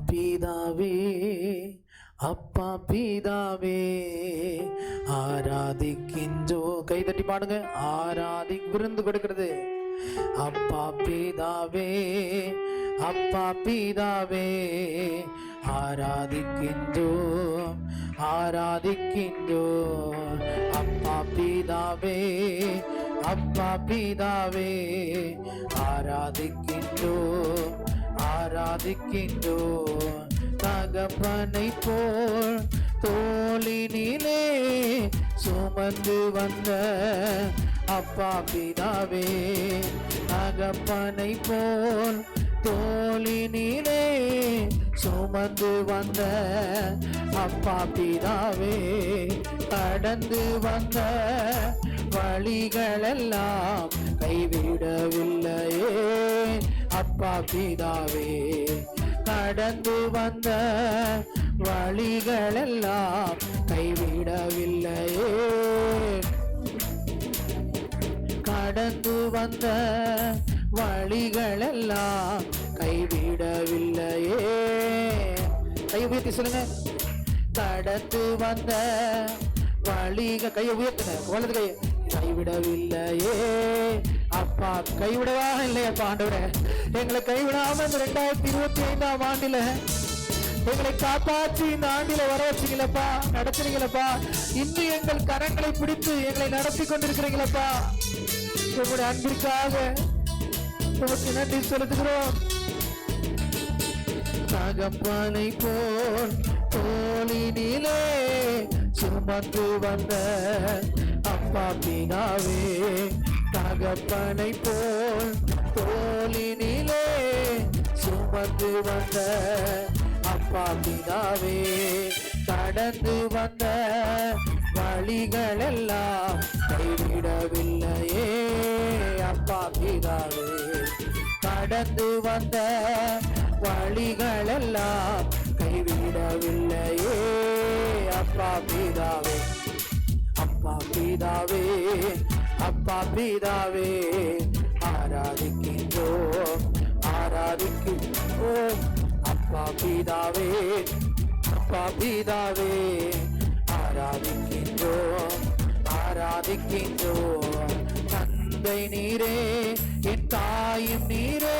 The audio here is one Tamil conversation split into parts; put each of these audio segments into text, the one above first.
பிதாவே, அப்பா பிதாவே, ஆராதிக்கின்றோ. கைதட்டி பாடுங்க. விருந்து கொடுக்கிறது. அப்பா பிதாவே, அப்பா பிதாவே, ஆராதிக்கின்றோ, ஆராதிக்கின்றோ. அப்பா பிதாவே, அப்பா பிதாவே, ஆராதிக்கின்றோ, ஆராதிக்கின்றோ. தகப்பனை போல் தோளினிலே சுமந்து வந்த அப்பா பிதாவே, தகப்பனை போல் தோளினிலே சுமந்து வந்த அப்பா பிதாவே, கடந்து வந்த வழிகளெல்லாம் கைவிடவில்லையே அப்பா பிதாவே, கடந்து வந்த வழிகளெல்லாம் கைவிடவில்லையே, கடந்து வந்த வழிகளெல்லாம் கைவிடவில்லையே. கை உயர்த்தி சொல்லுங்க. கடந்து வந்த வழிகள், கையை உயர்த்துங்க. வலது கை. கைவிடவில்லையே அப்பா. கைவிடவா இல்லையப்பா ஆண்டவரே, எங்களை கைவிடாம இந்த 2025ஆம் ஆண்டில எங்களை காப்பாற்றி இந்த ஆண்டில வர வச்சீங்களப்பா, நடத்துறீங்களப்பா. இன்னும் எங்கள் கரங்களை பிடித்து எங்களை நடத்தி கொண்டிருக்கிறீங்களப்பா. உங்களுடைய அன்பிற்காக உமக்கு நன்றி செலுத்துகிறோம். தகப்பனை போல் தோளினிலே சுமந்து வந்த அப்பா பிதாவே, தகப்பனை போல் தோளினிலே சுமந்து வந்த அப்பா பிதாவே, கடந்து வந்த வழிகளெல்லாம் கைவிடவில்லையே அப்பா பிதாவே, கடந்து வந்த வழிகளெல்லாம் கைவிடவில்லையே அப்பா பிதாவே, அப்பா பிதாவே, அப்பா பிதாவே, ஆராதிக்கின்றோம், ஆராதிக்கின்றோம். அப்பா பிதாவே, அப்பா பிதாவே, ஆராதிக்கின்றோம், ஆராதிக்கின்றோம். தந்தை நீரே, என் தாயும் நீரே,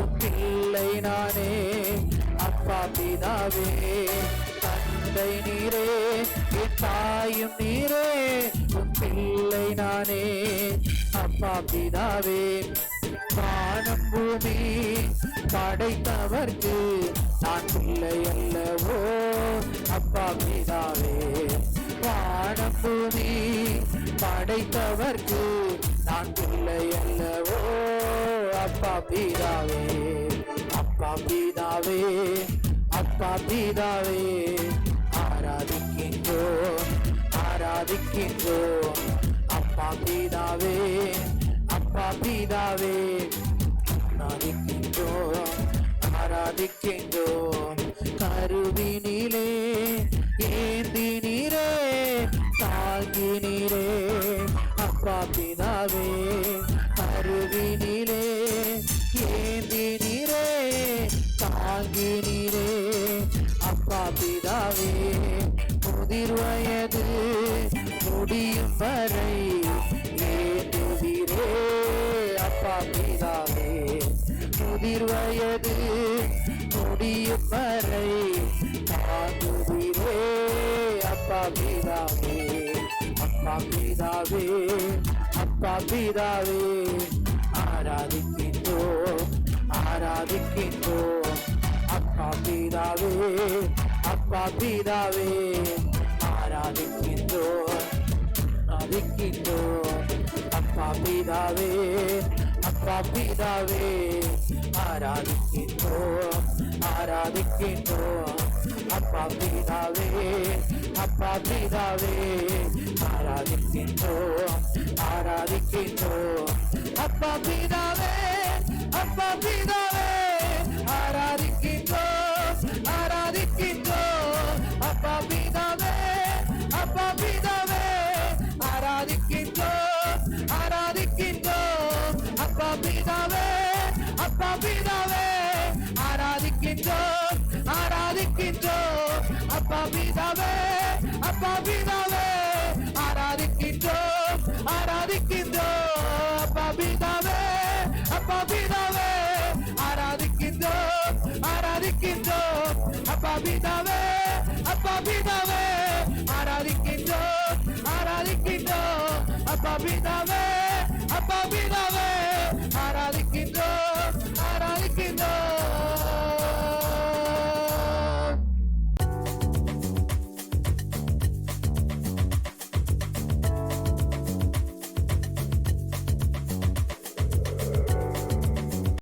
உன் பிள்ளை நானே அப்பா பிதாவே. தந்தை நீரே, என் தாயும் நீரே, உன் பிள்ளை நானே அப்பா பிதாவே. வானம் பூமி படைத்தவர்க்கு நான் பிள்ளை அல்லவோ அப்பா பிதாவே. வானம் பூமி படைத்தவர்க்கு நான் பிள்ளை அல்லவோ அப்பா பிதாவே. அப்பா பிதாவே, அப்பா பிதாவே, ஆராதிக்கின்றோம், ஆராதிக்கின்றோம். அப்பா பிதாவே, அப்பா பிதாவே, ஆராதிக்கின்றோம், ஆராதிக்கின்றோம். கருவினிலே ஏந்தி நீரே, தாங்கி நீரே அப்பா பிதாவே. கருவினிலே ஏந்தி நீரே, தாங்கி நீரே அப்பா பிதாவே. முதிர் வயது முடியும் வரை ஏந்துவீரே அப்பா பிதாவே. முதிர் வயது முடியும் வரை தாங்குவீரே அப்பா பிதாவே. அப்பா பிதாவே, அப்பா பிதாவே, ஆராதிக்கின்றோம், ஆராதிக்கின்றோம். அப்பா பிதாவே, அப்பா பிதாவே, ஆராதிக்கின்றோம், ஆராதிக்கின்றோம். அப்பா பிதாவே, அப்பா பிதாவே, ஆராதிக்கின்றோம், ஆராதிக்கின்றோம். அப்பா பிதாவே, அப்பா பிதாவே, ஆராதிக்கின்றோம், ஆராதிக்கின்றோம். அப்பா பிதாவே, அப்பா பிதாவே, ஆராதிக்கின்றோம், ஆராதிக்கின்றோம். அப்பா பிதாவே, அப்பா பிதாவே, ஆராதிக்கின்றோம், ஆராதிக்கின்றோம். அப்பா பிதாவே, அப்பா பிதாவே, ஆராதிக்கின்றோம், அப்பா பிதாவே ஆராதிக்கின்றோம் ஆராதிக்கின்றோம் அப்பா பிதாவே ஆராதிக்கின்றோம் ஆராதிக்கின்றோம் அப்பா பிதாவே ஆராதிக்கின்றோம் ஆராதிக்கின்றோம் அப்பா பிதாவே